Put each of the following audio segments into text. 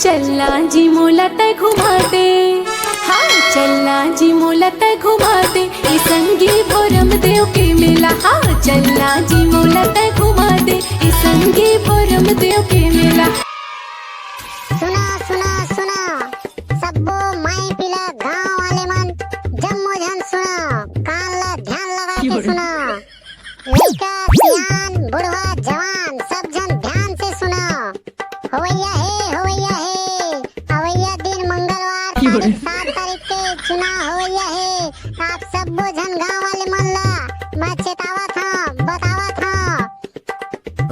चलना जी मोला तय घुमा दे, हाँ चलना जी मोला तय घुमा दे, ई संगी भोरम देव के मेला। हाँ चलना जी मोला तय घुमा दे, ई संगी भोरम देव के मेला। सुना सुना सुना सबो माई पिला गांव वाले मन जम्मो जन सुना, कान ला ध्यान लगा के सुना। लड़का सियान बुढ़वा जवान सब जन ध्यान से सुना। होवैया है अवैया दिन मंगलवार तारीख 7 तारीख के चुनाव होवैया है। आप सबो जन गांव वाले मन ला मैं चेतावत हूं, बतावत हूं।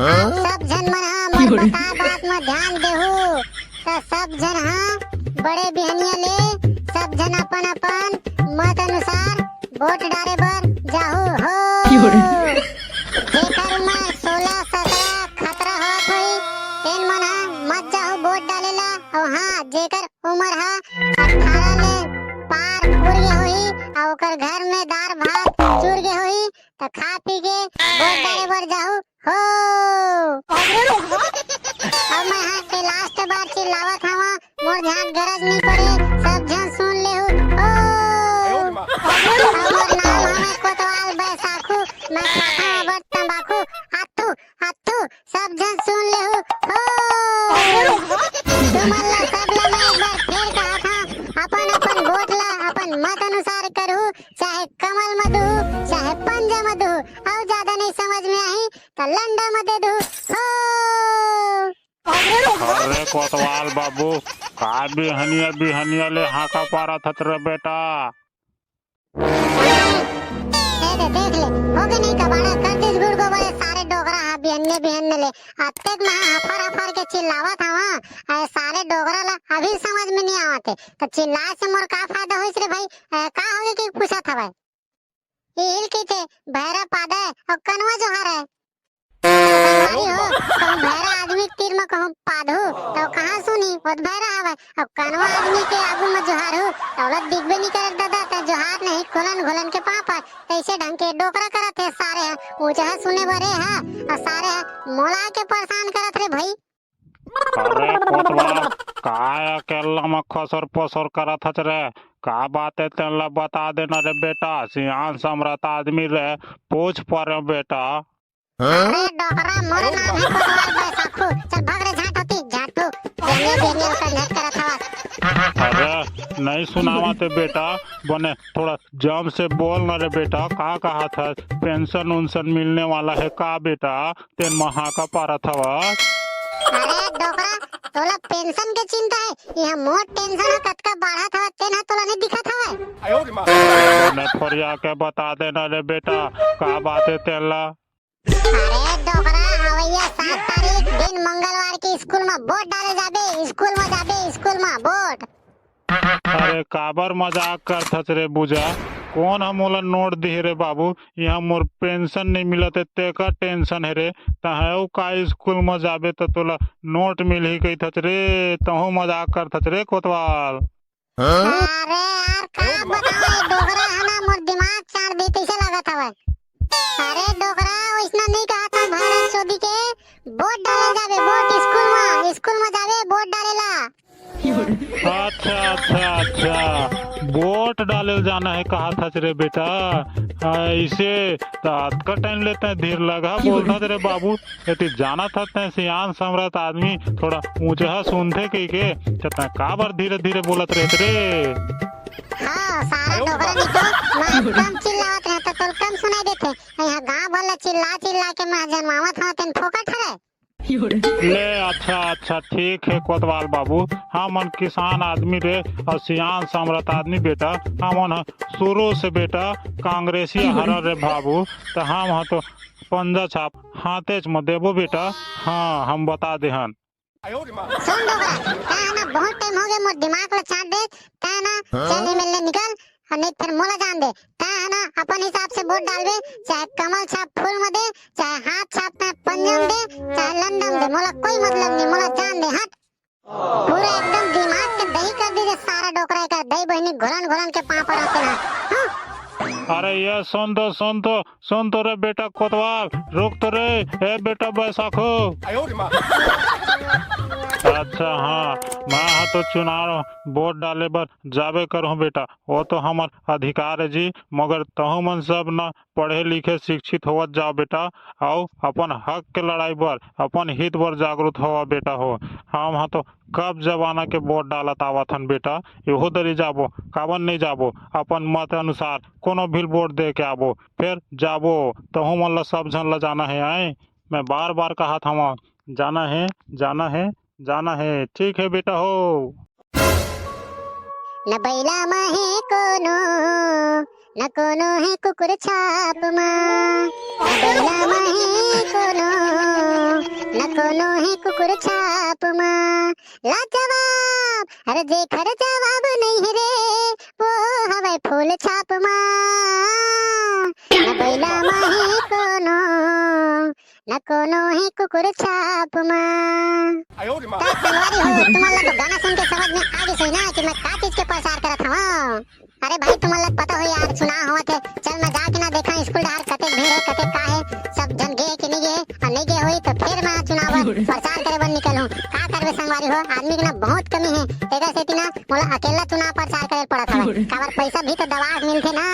आप सब जन मन मोर बता बात में ध्यान देहु। तो सब जन बड़े बिहनिया ले सब जन अपन अपन मत अनुसार वोट डाले बर जाहु हो। जेकर उमर 16 17 खतरा होत होई तेन मन मत जाहु वोट डालेला। और हाँ जेकर उमर 18 ले पार उड़ गए होई और ओकर घर में दाल भात चूर गए होई तो खा पी के वोट डाले बर जाहु हो। अब मैं के लास्ट बार चिल्लावत हवा, मोर ध्यान गरज नहीं पड़े सब जन सुन ले हो। मोर नाम हमें कोतवाल बैसाखू, मैं खाता हूं बड़ तंबाकू। हाथू हाथू सब जन सुन ले हो। तुमल्ला सब ला मैं एक बार फिर कहा था, अपन अपन वोट ला अपन मत अनुसार करू, चाहे कमल में दू चाहे पंजा में दू। और ज्यादा नहीं समझ में आई तो लंडा में दे दू हो। अरे कोतवाल बाबू का बिहनिया ले हाका पारा थत रे बेटा। देख ले हो गए नहीं कबाड़ा कर दिस गुड़ को बड़े सारे डोगरा बिहन्ने ले अत्तेक में हफर के चिल्लावत हवा। सारे डोगरा ला अभी समझ में नहीं आवते तो चिल्ला से मोर का फायदा होइस रे भाई। का होगे कि पूछा था भाई ये हिल के थे भैरा पादा और कनवा जोहार है हो। कहूं भैरा आदमी तीर में कहूं पादू तो कहां सुनी ओत भैरा हवे। अब कनवा आदमी के आगू में जोहार हो दौलत दिखबे नहीं करत दादा तो जोहार नहीं घुलन के पापा ऐसे ढंग के डोकरा करत है सारे ऊंचा सुने बरे है और सारे मोला के परेशान करत रे भाई। अरे कोतवाल का अकेला में खसर पसर करत हच रे, का बात है तेला बता देना रे बेटा। सियान सम्राट आदमी रे पूछ पर बेटा। अरे डोकरा मोर नाम है कोतवाल बैसाखू, चल भाग रे झाट होती झाटू बेनिया का नेट करत हवा। अरे नहीं सुनावते बेटा, बने थोड़ा जम से बोल न रे बेटा। का कहा था पेंशन उनसन मिलने वाला है का बेटा, तेन महा का पारा था। अरे डोकरा तोला पेंशन के चिंता है, यह मोर टेंशन कतका बढ़ा था तेन तोला नहीं दिखा था। बने फरिया के बता देना रे बेटा का बात है तेला। अरे डोकरा अवैया 7 तारीख दिन मंगलवार की स्कूल में वोट डाले जाबे, स्कूल में वोट। अरे काबर मजाक करत रे बुझा, कौन हम मोला नोट दी रे बाबू। यहाँ मोर पेंशन नहीं मिलत है तेका टेंशन है रे। तहु का स्कूल में जाबे तो तोला नोट मिल ही गई थत रे, तहु मजाक करत रे कोतवाल। अरे यार का बताओ डोकरा है ना मोर दिमाग चाट दी तैसे लगत हवे। अरे डोकरा वैसना नहीं कहा था भारत चोदी के वोट डाले जाबे, वोट स्कूल में जाबे वोट डालेला। अच्छा वोट डाले जाना है कहा था रे बेटा। ऐसे का टाइम लेते हैं धीर लगा बोलता रे बाबू। यदि जाना था सियान सम्राट आदमी थोड़ा ऊंचा सुनते के का बार धीरे धीरे बोलत रहते रे। हाँ सारा डोकरा नहीं तो मैं कम चिल्लावत रहता तो कम सुनाई देते। यहाँ गांव भला चिल्ला के मैं जनमावत हूँ तेन फोकट है ले। अच्छा ठीक है कोतवाल बाबू, हम मन किसान आदमी रे और सियान सम्राट आदमी बेटा। हम शुरू से बेटा कांग्रेसी हरा रे बाबू, तो हम तो पंजा छाप हाथे में देबो बेटा। हाँ हम बता दे हन। सुन डोकरा ता ना बहुत टाइम हो गया मोर दिमाग ला चाट दे ता ना चल मिलने निकल और नहीं फिर मोला जान दे ता ना अपन हिसाब से वोट डालबे, चाहे कमल छाप फूल में दे चाहे हाथ छाप में पंजम दे चाहे लंडम दे, मोला कोई मतलब नहीं, मोला जान दे हट। पूरा एकदम दिमाग के दही कर दीजिए सारा डोकरा का दही बहनी घुलन के पाँव पड़ाते ना। अरे ये सुन तो रे बेटा कोतवाल, रुक तो रे ए बेटा बैसाखो। अच्छा हाँ, मैं हाँ तो चुनाव वोट डाले बर जाबे करूँ बेटा, वो तो हमार अधिकार है जी। मगर तहु मन सब न पढ़े लिखे शिक्षित होवत जाओ बेटा, और अपन हक के लड़ाई बर अपन हित बर जागरूक होवा बेटा हो। हम हाँ तो कब जमाना के वोट डालत आवत हन बेटा, एहो दरी जाबो कावन नहीं जाबो, अपन मत अनुसार कोनो भी वोट दे के आबो, फिर जाबो तहु मन ला सब झन ला जाना है आए। मैं बार बार कहा था जाना है जाना है जाना है, ठीक है बेटा हो। न बैला माहे कोनो न कोनो है कुकुर छाप माँ, न बैला माहे कोनो न कोनो है कुकुर छाप माँ। ला जवाब अरे जेखर जवाब नहीं है रे वो हवे फूल छाप माँ। न बैला माहे कोनो न कोनो है कुकुर छाप माँ। संगवारी हो तुम्हारा तो गाना सुन के समझ में आ गई सही ना कि मैं का चीज के प्रचार करत हूँ। अरे भाई तुम्हारा पता हो यार चुनाव हुआ थे, चल मैं जाके ना देखा स्कूल डार कते भीड़ है कते का है, सब जन गए कि नहीं गए, और नहीं गए हुई तो फिर मैं चुनाव प्रचार करे बन निकलूं। का करबे संगवारी हो, आदमी के ना बहुत कमी है, एकर से ना मोला अकेला चुनाव प्रचार करे पड़त हवे, काबर पैसा भी तो दवा मिलथे ना।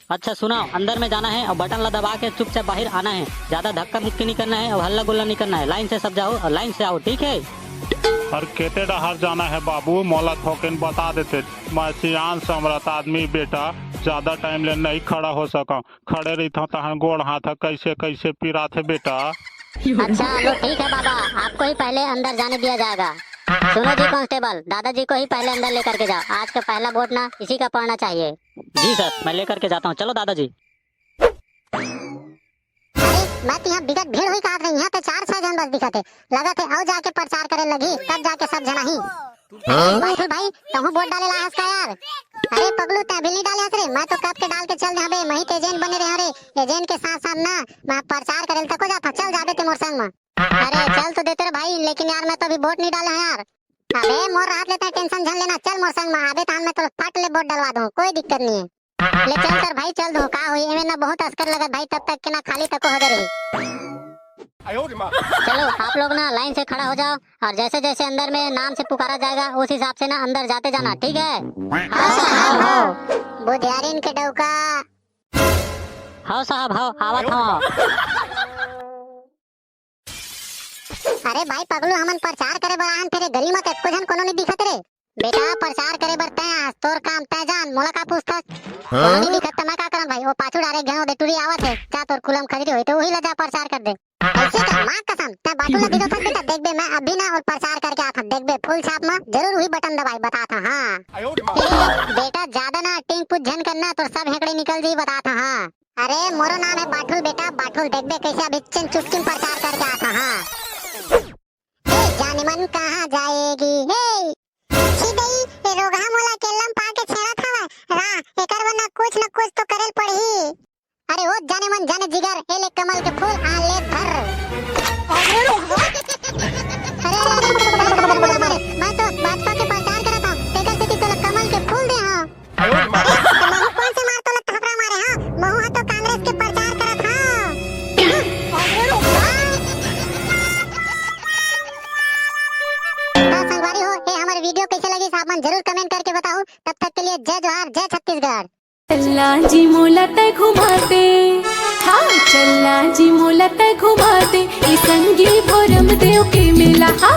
अच्छा सुनाओ, अंदर में जाना है और बटन ला दबा के चुपचाप बाहर आना है, ज्यादा धक्का मुक्की नहीं करना है और हल्ला गुल्ला नहीं करना है। लाइन से सब जाओ और लाइन से आओ, ठीक है। और केते डहर जाना है बाबू, मोला थोकेन बता देते। मैं सियान समरत आदमी बेटा, ज्यादा टाइम ले नहीं खड़ा हो सका, खड़े रही था तहन गोड़ हाथ कैसे कैसे पीरा थे बेटा। अच्छा लो ठीक है बाबा, आपको ही पहले अंदर जाने दिया जाएगा। सुनो जी कांस्टेबल, दादाजी को ही पहले अंदर लेकर के जाओ, आज का पहला वोट ना इसी का पड़ना चाहिए। जी सर, मैं लेकर के जाता हूँ, चलो दादाजी। अरे मैं तो यहाँ बिगट भीड़ हुई कहा था, यहाँ तो 4-6 जन बस दिखा थे, लगा थे आओ जाके प्रचार करे लगी, तब जाके सब जना ही। बाथुल भाई तहु वोट डाले ला हस का यार। अरे पगलू तै भी नहीं डाले हस रे, मैं तो कब के डाल के चल दे, मैं ही तो एजेंट बने रहे रे, एजेंट के साथ साथ ना मैं प्रचार करे तक हो जाता, चल जा देते मोर संग में। अरे चल तो देते रे भाई, लेकिन यार मैं तो अभी वोट नहीं डाला है यार। अबे मोर रात लेता है, टेंशन झन लेना, चल मोर संग में, आबे तो मैं तो फट ले वोट डलवा दूं, कोई दिक्कत नहीं है। ले चल कर भाई चल दो, का हुई एमे ना बहुत अस्कर लगत भाई, तब तक के ना खाली तक हो रही। चलो आप लोग ना लाइन से खड़ा हो जाओ, और जैसे जैसे अंदर में नाम से पुकारा जाएगा उस हिसाब से ना अंदर जाते जाना, ठीक है। हाँ साहब हो बुधियारिन के डौका। हाँ साहब हाँ, आवत हूँ। अरे भाई पगलू हमन प्रचार करे बर आन तेरे गली में एको जन कोनो नहीं दिखत रे। बेटा प्रचार करे बर तय तोर काम तय जान, मोला का पूछथस? कोनो नहीं दिखत त मैं का करम भाई, ओ पाछू डारे घेनो दे टूरी आवत है, जा तोर कुलम खजरी होई तो वही ला जा प्रचार कर दे। ऐसे कर मां कसम तय बाटू ला दिखत बेटा, देख बे मैं अभी ना और प्रचार करके आता, देख बे फुल छाप में जरूर वही बटन दबाई बताता। हां बेटा ज्यादा ना टिंग पुछ झन करना, तो सब हेकड़े निकल जी बताता। हां अरे मोरो नाम है बाटुल बेटा, बाटुल देख बे कैसे अभी चुटकी प्रचार करके आता। हां जाने मन कहाँ जाएगी हे सीधई ए रोगा मोला केलम पा के छेड़ा था रा एकर वना कुछ न कुछ तो करल पड़ी। अरे ओ जाने मन जाने जिगर ए ले कमल के फूल आ ले धर। अरे मैं तो भाजपा के प्रचार करत हूं, तेकर से तो कमल के फूल दे हां। महू कौन से मार तो थपड़ा मारे हां, महू तो कांग्रेस के प्रचार करत हां। वीडियो कैसे लगी साहब जरूर कमेंट करके बताओ, तब तक के लिए जय जोहार, जय छत्तीसगढ़। चल्ला जी मोला तय घुमाते, हाँ चल्ला जी मोला तय घुमाते, ई संगी भोरम देव के मेला। हाँ